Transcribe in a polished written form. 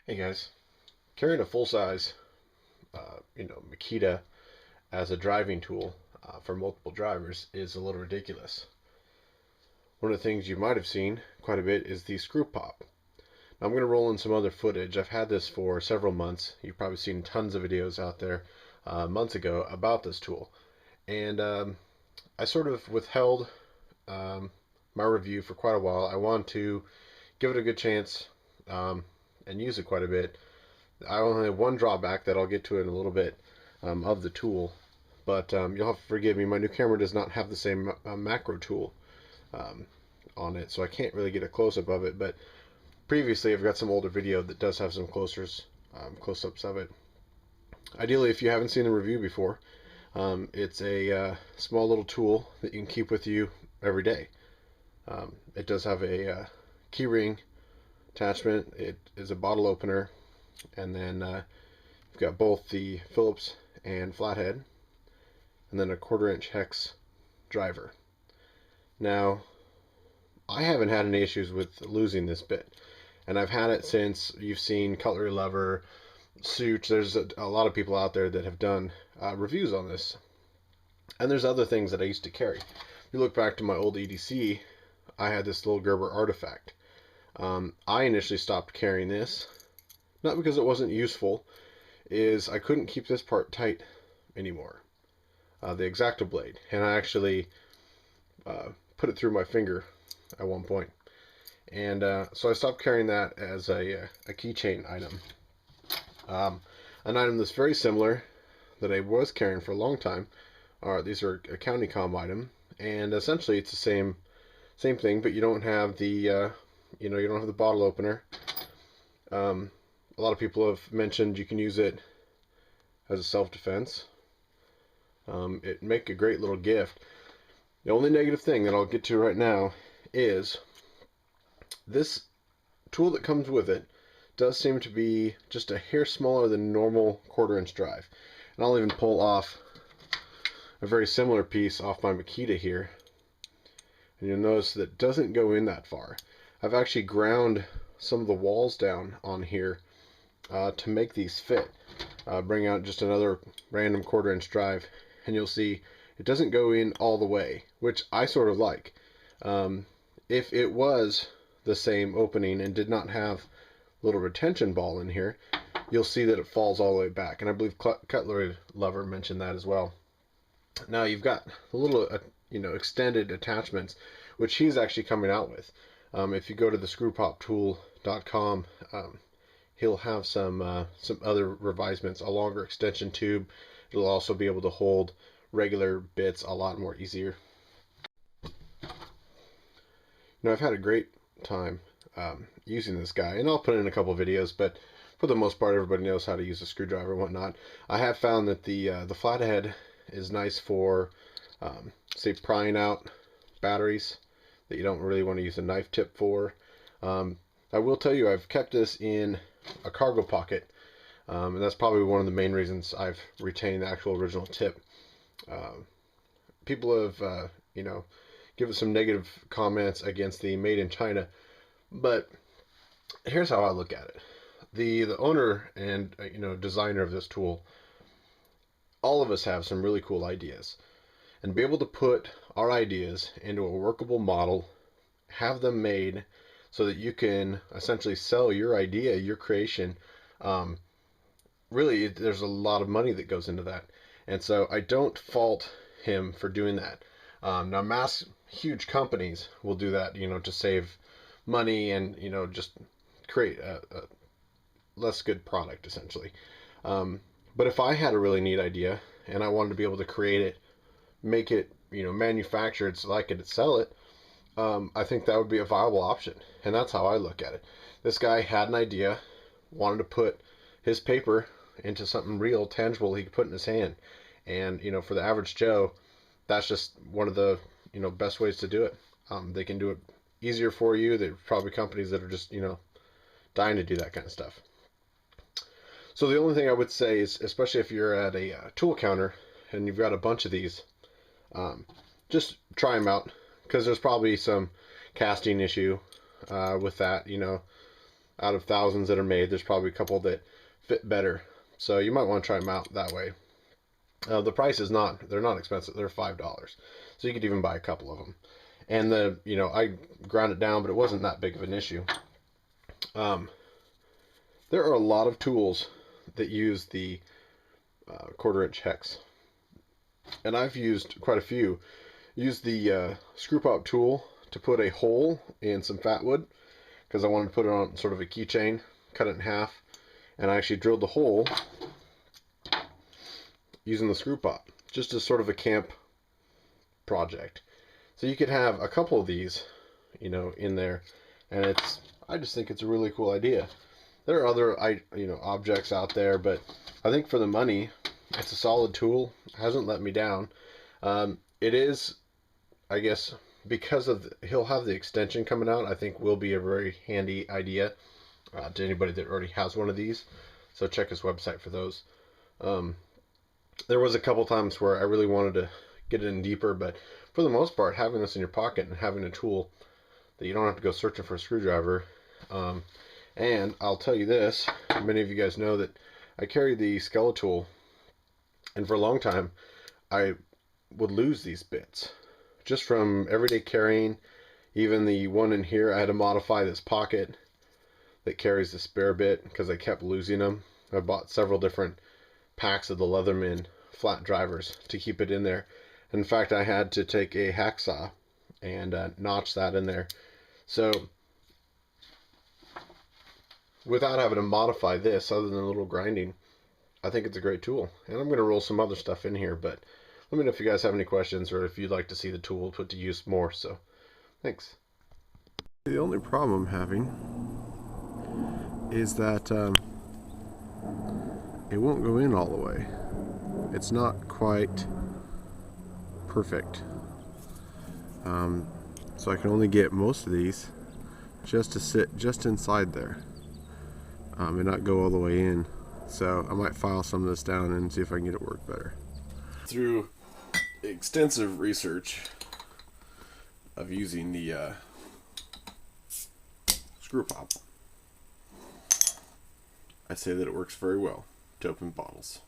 Hey guys, carrying a full-size, Makita as a driving tool for multiple drivers is a little ridiculous. One of the things you might have seen quite a bit is the Screwpop. Now I'm going to roll in some other footage. I've had this for several months. You've probably seen tons of videos out there months ago about this tool. And I sort of withheld um, my review for quite a while. I wanted to give it a good chance and use it quite a bit. I only have one drawback that I'll get to in a little bit of the tool, but you'll have to forgive me. My new camera does not have the same macro tool um, on it, so I can't really get a close-up of it. But previously, I've got some older video that does have some close-ups of it. Ideally, if you haven't seen the review before, it's a small little tool that you can keep with you every day. It does have a key ring attachment. It is a bottle opener, and then you've got both the Phillips and flathead, and then a 1/4 inch hex driver. Now, I haven't had any issues with losing this bit, and I've had it since you've seen Cutlery Lover, Suits. There's a lot of people out there that have done reviews on this, and there's other things that I used to carry. If you look back to my old EDC, I had this little Gerber artifact. I initially stopped carrying this, not because it wasn't useful, is I couldn't keep this part tight anymore, the X-Acto blade, and I actually put it through my finger at one point, and so I stopped carrying that as a keychain item. An item that's very similar that I was carrying for a long time these are a county comm item, and essentially it's the same thing, but you don't have the you don't have the bottle opener. A lot of people have mentioned you can use it as a self-defense. It make a great little gift. The only negative thing that I'll get to right now is this tool that comes with it does seem to be just a hair smaller than normal 1/4 inch drive. And I'll even pull off a very similar piece off my Makita here, and you'll notice that it doesn't go in that far. I've actually ground some of the walls down on here to make these fit. Bring out just another random 1/4 inch drive, and you'll see it doesn't go in all the way, which I sort of like. If it was the same opening and did not have a little retention ball in here, you'll see that it falls all the way back, and I believe Cutlery Lover mentioned that as well. Now you've got a little extended attachments, which he's actually coming out with. If you go to the screwpoptool.com, he'll have some other revisements, a longer extension tube. It'll also be able to hold regular bits a lot more easier. I've had a great time using this guy, and I'll put in a couple videos, but for the most part, everybody knows how to use a screwdriver and whatnot. I have found that the flathead is nice for, say, prying out batteries that you don't really want to use a knife tip for. I will tell you, I've kept this in a cargo pocket, and that's probably one of the main reasons I've retained the actual original tip. People have, given some negative comments against the made in China, but here's how I look at it. The owner and designer of this tool, all of us have some really cool ideas, and be able to put our ideas into a workable model, have them made so that you can essentially sell your idea, your creation. Really, there's a lot of money that goes into that, and so I don't fault him for doing that. Now, huge companies will do that, to save money and just create a less good product essentially. But if I had a really neat idea and I wanted to be able to create it, make it, manufactured so I could sell it, I think that would be a viable option. And that's how I look at it. This guy had an idea, wanted to put his paper into something real, tangible he could put in his hand. And, for the average Joe, that's just one of the, best ways to do it. They can do it easier for you. There are probably companies that are just, dying to do that kind of stuff. So the only thing I would say is, especially if you're at a tool counter and you've got a bunch of these, just try them out, because there's probably some casting issue with that. out of thousands that are made, there's probably a couple that fit better. So you might want to try them out that way. The price is they're not expensive. They're $5. So you could even buy a couple of them. And I ground it down, but it wasn't that big of an issue. There are a lot of tools that use the 1/4-inch hex. And I've used quite a few. Used the Screwpop tool to put a hole in some fat wood because I wanted to put it on sort of a keychain, cut it in half, and I actually drilled the hole using the Screwpop, just as sort of a camp project. So you could have a couple of these, in there, and I just think it's a really cool idea. There are other, objects out there, but I think for the money, it's a solid tool. It hasn't let me down. It is, I guess, because he'll have the extension coming out, I think will be a very handy idea to anybody that already has one of these. So check his website for those. There was a couple times where I really wanted to get in deeper, but for the most part, having this in your pocket and having a tool that you don't have to go searching for a screwdriver. And I'll tell you this, many of you guys know that I carry the Skelletool, and for a long time I would lose these bits just from everyday carrying. Even the one in here, I had to modify this pocket that carries the spare bit because I kept losing them. I bought several different packs of the Leatherman flat drivers to keep it in there. In fact, I had to take a hacksaw and notch that in there. So without having to modify this other than a little grinding, I think it's a great tool. And I'm going to roll some other stuff in here, but let me know if you guys have any questions or if you'd like to see the tool put to use more. So thanks. The only problem I'm having is that it won't go in all the way. It's not quite perfect. So I can only get most of these just to sit just inside there and not go all the way in. So I might file some of this down and see if I can get it work better. Through extensive research of using the Screwpop, I say that it works very well to open bottles.